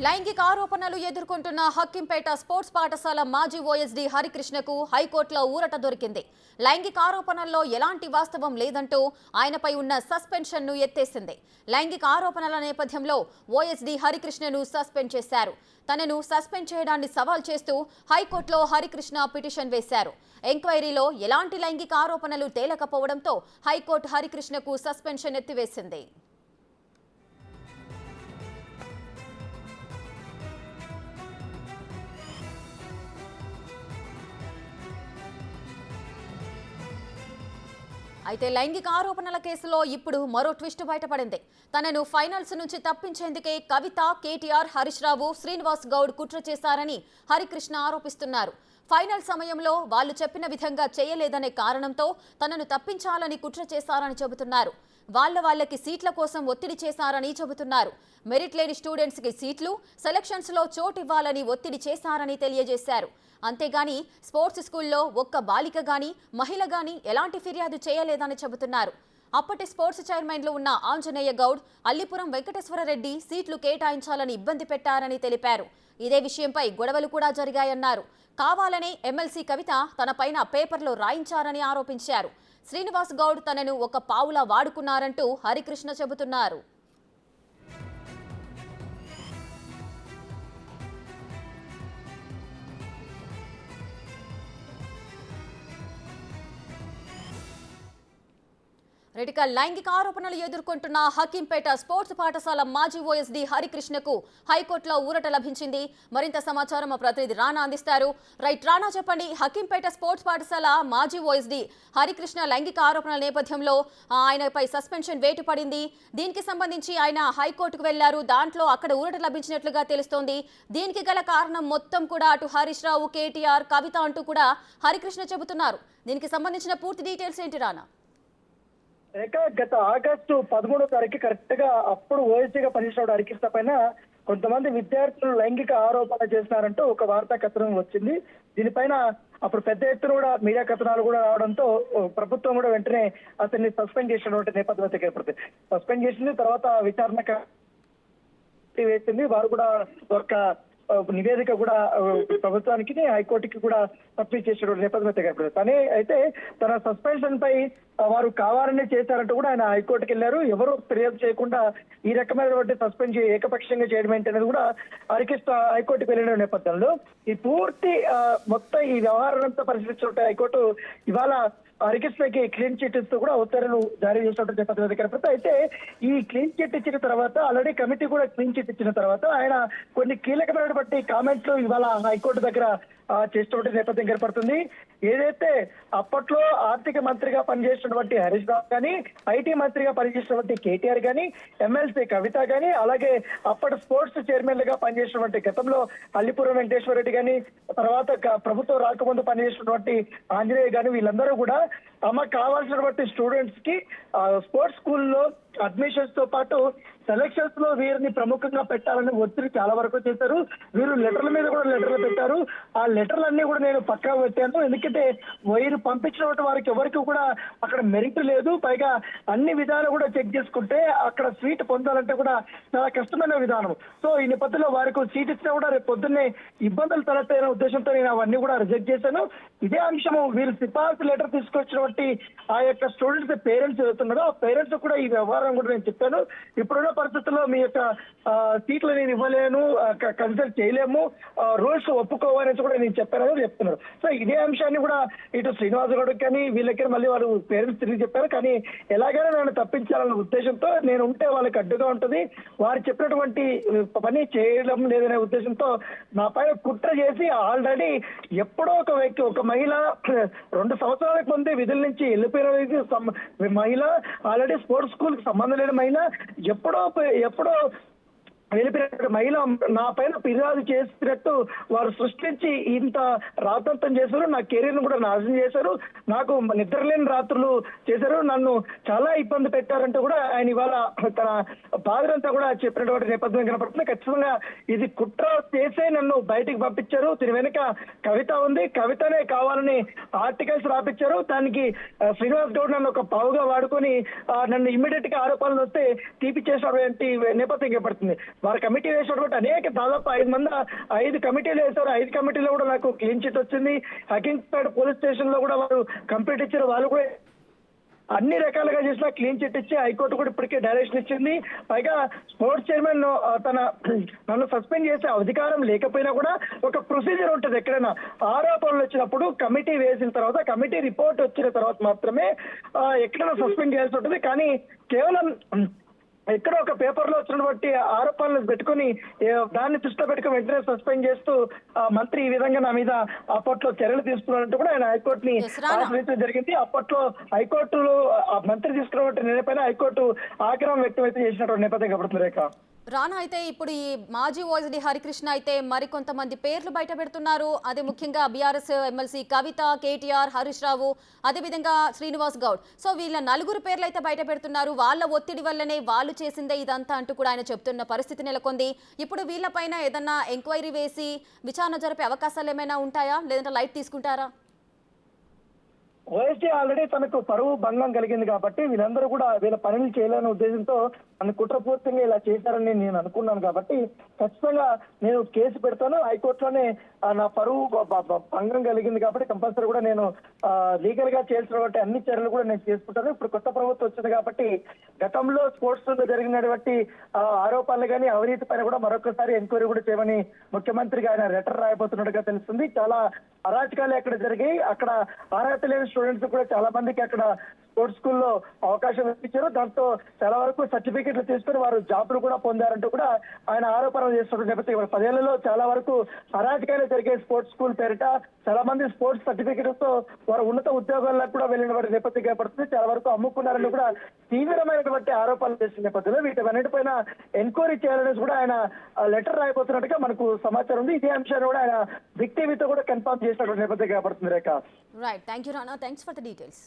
లైంగిక ఆరోపణలు ఎదుర్కొంటున్న హక్కింపేట స్పోర్ట్స్ పాఠశాల మాజీ ఓఎస్డీ హరికృష్ణకు హైకోర్టులో ఊరట దొరికింది. లైంగిక ఆరోపణల్లో ఎలాంటి వాస్తవం లేదంటూ ఆయనపై ఉన్న సస్పెన్షన్ను ఎత్తేసింది. లైంగిక ఆరోపణల నేపథ్యంలో ఓఎస్డీ హరికృష్ణను సస్పెండ్ చేశారు. తనను సస్పెండ్ చేయడాన్ని సవాల్ చేస్తూ హైకోర్టులో హరికృష్ణ పిటిషన్ వేశారు. ఎంక్వైరీలో ఎలాంటి లైంగిక ఆరోపణలు తేలకపోవడంతో హైకోర్టు హరికృష్ణకు సస్పెన్షన్ ఎత్తివేసింది. అయితే లైంగిక ఆరోపణల కేసులో ఇప్పుడు మరో ట్విస్ట్ బయటపడింది. తనను ఫైనల్స్ నుంచి తప్పించేందుకే కవిత, కేటీఆర్, హరీష్ రావు, శ్రీనివాస్ గౌడ్ కుట్ర చేశారని హరికృష్ణ ఆరోపిస్తున్నారు. ఫైనల్ సమయంలో వాళ్ళు చెప్పిన విధంగా చేయలేదనే కారణంతో తనను తప్పించాలని కుట్ర చేశారని చెబుతున్నారు. వాళ్ళకి సీట్ల కోసం ఒత్తిడి చేశారని చెబుతున్నారు. మెరిట్ లేని స్టూడెంట్స్ కి సీట్లు, సెలక్షన్స్ లో చోటు ఇవ్వాలని ఒత్తిడి చేశారని తెలియజేశారు. అంతేగాని స్పోర్ట్స్ స్కూల్లో ఒక్క బాలిక గాని, మహిళ గాని ఎలాంటి ఫిర్యాదు చేయలేదని చెబుతున్నారు. అప్పటి స్పోర్ట్స్ చైర్మన్లు ఉన్న ఆంజనేయ గౌడ్, అల్లిపురం వెంకటేశ్వరరెడ్డి సీట్లు కేటాయించాలని ఇబ్బంది పెట్టారని తెలిపారు. ఇదే విషయంపై గొడవలు కూడా జరిగాయన్నారు. కావాలనే ఎమ్మెల్సీ కవిత తనపైన పేపర్లో రాయించారని ఆరోపించారు. శ్రీనివాస్ గౌడ్ తనను ఒక పావులా వాడుకున్నారంటూ హరికృష్ణ చెబుతున్నారు. లైంగిక ఆరోపణలు ఎదుర్కొంటున్న హక్కింపేట స్పోర్ట్స్ పాఠశాల మాజీ ఓఎస్డీ హరికృష్ణకు హైకోర్టులో ఊరట లభించింది. మరింత సమాచారం మా ప్రతినిధి రానా అందిస్తారు. రానా, చెప్పండి. హక్కింపేట స్పోర్ట్స్ పాఠశాల మాజీ ఓఎస్డీ హరికృష్ణ లైంగిక ఆరోపణల నేపథ్యంలో ఆయనపై సస్పెన్షన్ వేటు పడింది. దీనికి సంబంధించి ఆయన హైకోర్టుకు వెళ్లారు. దాంట్లో అక్కడ ఊరట లభించినట్లుగా తెలుస్తోంది. దీనికి గల కారణం మొత్తం కూడా అటు హరీష్ రావు, కేటీఆర్, కవిత అంటూ కూడా హరికృష్ణ చెబుతున్నారు. దీనికి సంబంధించిన పూర్తి డీటెయిల్స్ ఏంటి రానా? గత ఆగస్టు 13వ తారీఖు కరెక్ట్ గా అప్పుడు ఓఎస్డీగా పనిచేసిన హరికృష్ణ పైన కొంతమంది విద్యార్థులు లైంగిక ఆరోపణ చేస్తున్నారంటూ ఒక వార్తా కథనం వచ్చింది. దీనిపైన అప్పుడు పెద్ద ఎత్తున కూడా మీడియా కథనాలు కూడా రావడంతో ప్రభుత్వం కూడా వెంటనే అతన్ని సస్పెండ్ చేసినటువంటి నేపథ్యం ఏర్పడుతుంది. సస్పెండ్ చేసింది, తర్వాత విచారణ వేసింది. వారు కూడా ఒక నివేదిక కూడా ప్రభుత్వానికి, హైకోర్టుకి కూడా సబ్మిట్ చేసినటువంటి నేపథ్యం ఏర్పడుతుంది. తనే అయితే తన సస్పెన్షన్ పై వారు కావాలని చేశారంటూ కూడా ఆయన హైకోర్టుకి వెళ్లారు. ఎవరు ఫిర్యాదు చేయకుండా ఈ రకమైనటువంటి సస్పెండ్ ఏకపక్షంగా చేయడం ఏంటనేది కూడా హరికృష్ణ హైకోర్టుకి వెళ్ళిన నేపథ్యంలో ఈ పూర్తి మొత్తం ఈ వ్యవహారాలంతా పరిశీలించినట్టు హైకోర్టు ఇవాళ హరికృష్ణకి క్లీన్ చిట్ ఇస్తూ కూడా ఉత్తర్వులు జారీ చేసినట్టు నేపథ్యం. అయితే ఈ క్లీన్ చిట్ ఇచ్చిన తర్వాత ఆల్రెడీ కమిటీ కూడా క్లీన్ చిట్ ఇచ్చిన తర్వాత ఆయన కొన్ని కీలకమైనటువంటి కామెంట్లు ఇవాళ హైకోర్టు దగ్గర చేసినటువంటి నేపథ్యం ఏర్పడుతుంది. ఏదైతే అప్పట్లో ఆర్థిక మంత్రిగా పనిచేసినటువంటి హరీష్ రావు కానీ, ఐటీ మంత్రిగా పనిచేసినటువంటి కేటీఆర్ కానీ, ఎమ్మెల్సీ కవిత కానీ, అలాగే అప్పటి స్పోర్ట్స్ చైర్మన్లుగా పనిచేసినటువంటి గతంలో అల్లిపురం వెంకటేశ్వరరెడ్డి కానీ, తర్వాత ప్రభుత్వం రాకముందు పనిచేసినటువంటి ఆంజనేయ కానీ, వీళ్ళందరూ కూడా తమకు కావాల్సినటువంటి స్టూడెంట్స్ కి స్పోర్ట్స్ స్కూల్లో అడ్మిషన్స్ తో పాటు సెలక్షన్స్ లో వీరిని ప్రముఖంగా పెట్టాలని ఒత్తిడి చాలా వరకు చేశారు. వీరు లెటర్ల మీద కూడా లెటర్లు పెట్టారు. ఆ లెటర్లన్నీ కూడా నేను పక్కా పెట్టాను. ఎందుకంటే వీరు పంపించినటువంటి వారికి ఎవరికి కూడా అక్కడ మెరిట్ లేదు. పైగా అన్ని విధాలు కూడా చెక్ చేసుకుంటే అక్కడ సీట్ పొందాలంటే కూడా చాలా కష్టమైన విధానం. సో ఈ నేపథ్యంలో వారికి సీట్ ఇచ్చినా కూడా రేపు పొద్దున్నే ఇబ్బందులు తలెత్తాయనే ఉద్దేశంతో నేను అవన్నీ కూడా రిజెక్ట్ చేశాను. ఇదే అంశము వీరు సిఫార్సు లెటర్ తీసుకొచ్చినటువంటి ఆ యొక్క స్టూడెంట్స్ పేరెంట్స్ వెళ్తున్నారో ఆ పేరెంట్స్ కూడా ఈ వ్యవహారం కూడా నేను చెప్పాను. ఇప్పుడున్న పరిస్థితుల్లో మీ యొక్క సీట్లు నేను ఇవ్వలేను, కన్సల్ట్ చేయలేము, రూల్స్ ఒప్పుకోవాలని కూడా నేను చెప్పానని చెప్తున్నారు. సో ఇదే అంశాన్ని కూడా ఇటు శ్రీనివాస్ గౌడ్ కానీ వీళ్ళకి మళ్ళీ వాళ్ళు పేరెంట్స్ తిరిగి చెప్పారు. కానీ ఎలాగైనా నన్ను తప్పించాలన్న ఉద్దేశంతో నేను ఉంటే వాళ్ళకి అడ్డుగా ఉంటుంది, వారు చెప్పినటువంటి పని చేయడం లేదనే ఉద్దేశంతో నా పైన కుట్ర చేసి ఆల్రెడీ ఎప్పుడో ఒక వ్యక్తి, ఒక మహిళ 2 సంవత్సరాలకు ముందే విధుల నుంచి వెళ్ళిపోయిన మహిళ, ఆల్రెడీ స్పోర్ట్స్ స్కూల్ కి సంబంధం లేని మహిళ, ఎప్పుడో వెళ్ళిపోయినటువంటి మహిళ నా పైన ఫిర్యాదు చేసినట్టు వారు సృష్టించి ఇంత రాతంతం చేశారు. నా కెరీర్ ను కూడా నాశనం చేశారు, నాకు నిద్రలేని రాత్రులు చేశారు, నన్ను చాలా ఇబ్బంది పెట్టారంటూ కూడా ఆయన ఇవాళ తన బాధలంతా కూడా చెప్పినటువంటి నేపథ్యం కనపడుతుంది. ఖచ్చితంగా ఇది కుట్ర చేసే నన్ను బయటికి పంపించారు. దీని వెనుక కవిత ఉంది, కవితనే కావాలని ఆర్టికల్స్ రాపించారు. దానికి శ్రీనివాస్ గౌడ్ నన్ను ఒక పావుగా వాడుకొని నన్ను ఇమ్మీడియట్ గా ఆరోపణలు వస్తే తీపి చేసినటువంటి నేపథ్యం కనపడుతుంది. వారి కమిటీ వేసినటువంటి దాదాపు 5 కమిటీలు వేశారు. 5 కమిటీలో కూడా నాకు క్లీన్ చిట్ వచ్చింది. హకింగ్పేట పోలీస్ స్టేషన్ లో కూడా వారు కంప్లీట్ ఇచ్చారు. వాళ్ళు కూడా అన్ని రకాలుగా చేసిన క్లీన్ చిట్ ఇచ్చి హైకోర్టు కూడా ఇప్పటికే డైరెక్షన్ ఇచ్చింది. పైగా స్పోర్ట్స్ చైర్మన్ నన్ను సస్పెండ్ చేసే అధికారం లేకపోయినా కూడా ఒక ప్రొసీజర్ ఉంటుంది. ఎక్కడైనా ఆరోపణలు వచ్చినప్పుడు కమిటీ వేసిన తర్వాత, కమిటీ రిపోర్ట్ వచ్చిన తర్వాత మాత్రమే ఎక్కడైనా సస్పెండ్ చేయాల్సి ఉంటుంది. కానీ కేవలం ఎక్కడో ఒక పేపర్ లో వచ్చినటువంటి ఆరోపణలు పెట్టుకుని దాన్ని దృష్టిలో పెట్టుకుని వెంటనే సస్పెండ్ చేస్తూ మంత్రి ఈ విధంగా నా మీద అప్పట్లో చర్యలు తీసుకున్నట్టు కూడా ఆయన హైకోర్టుని ఆశ్రయించడం జరిగింది. అప్పట్లో హైకోర్టులో మంత్రి తీసుకున్నటువంటి నిర్ణయపైన హైకోర్టు ఆగ్రహం వ్యక్తమైతే చేసినటువంటి నేపథ్యం కనబడుతుంది. రేఖ రానా, అయితే ఇప్పుడు ఈ మాజీ ఓఎస్డీ హరికృష్ణ అయితే మరికొంతమంది పేర్లు బయట పెడుతున్నారు. అదే ముఖ్యంగా బీఆర్ఎస్ ఎమ్మెల్సీ కవిత, కేటీఆర్, హరీష్ రావు, అదేవిధంగా శ్రీనివాస్ గౌడ్. సో వీళ్ళ 4 పేర్లు అయితే బయట పెడుతున్నారు. వాళ్ళ ఒత్తిడి వల్లనే వాళ్ళు చేసిందే ఇదంతా అంటూ కూడా ఆయన చెప్తున్న పరిస్థితి నెలకొంది. ఇప్పుడు వీళ్ళపైన ఏదన్నా ఎంక్వైరీ వేసి విచారణ జరిపే అవకాశాలు ఏమైనా ఉంటాయా, లేదంటే లైట్ తీసుకుంటారా? ఓఎస్డీ ఆల్రెడీ తనకు పరువు భంగం కలిగింది కాబట్టి వీళ్ళందరూ కూడా వీళ్ళ పనులు చేయాలనే ఉద్దేశంతో నన్ను కుట్రపూర్తిగా ఇలా చేశారని నేను అనుకున్నాను. కాబట్టి ఖచ్చితంగా నేను కేసు పెడతాను. హైకోర్టులోనే నా పరువు భంగం కలిగింది కాబట్టి కంపల్సరీ కూడా నేను లీగల్ గా చేయాల్సినటువంటి అన్ని చర్యలు కూడా నేను చేసుకుంటాను. ఇప్పుడు కొత్త ప్రభుత్వం వచ్చింది కాబట్టి గతంలో స్పోర్ట్స్ లో జరిగినటువంటి ఆరోపణలు కానీ అవినీతి పైన కూడా మరొకసారి ఎంక్వైరీ కూడా చేయమని ముఖ్యమంత్రికి ఆయన లెటర్ రాయబోతున్నట్టుగా తెలుస్తుంది. చాలా అరాచకాలు అక్కడ జరిగాయి. అక్కడ అర్హత లేని స్టూడెంట్స్ కూడా చాలా మందికి అక్కడ స్పోర్ట్స్ స్కూల్లో అవకాశం ఇప్పించారు. దాంతో చాలా వరకు సర్టిఫికెట్లు తీసుకుని వారు జాబ్లు కూడా పొందారంటూ కూడా ఆయన ఆరోపణలు చేస్తున్న నేపథ్యం 10 ఏళ్లలో చాలా వరకు అరాజకాలు జరిగే స్పోర్ట్స్ స్కూల్ పేరిట చాలా మంది స్పోర్ట్స్ సర్టిఫికెట్లతో వారు ఉన్నత ఉద్యోగాలకు కూడా వెళ్ళిన నేపథ్యం ఏర్పడుతుంది. చాలా వరకు అమ్ముకున్నారని కూడా తీవ్రమైనటువంటి ఆరోపణలు చేసిన నేపథ్యంలో వీటన్నిటిపైన ఎంక్వైరీ చేయాలనేసి కూడా ఆయన లెటర్ రాయబోతున్నట్టుగా మనకు సమాచారం ఉంది. ఇదే అంశాన్ని కూడా ఆయన బిగ్ టీవీతో కూడా కన్ఫర్మ్ చేసినటువంటి నేపథ్యం ఏర్పడుతుంది. Rekha right, thank you Rana, thanks for the details.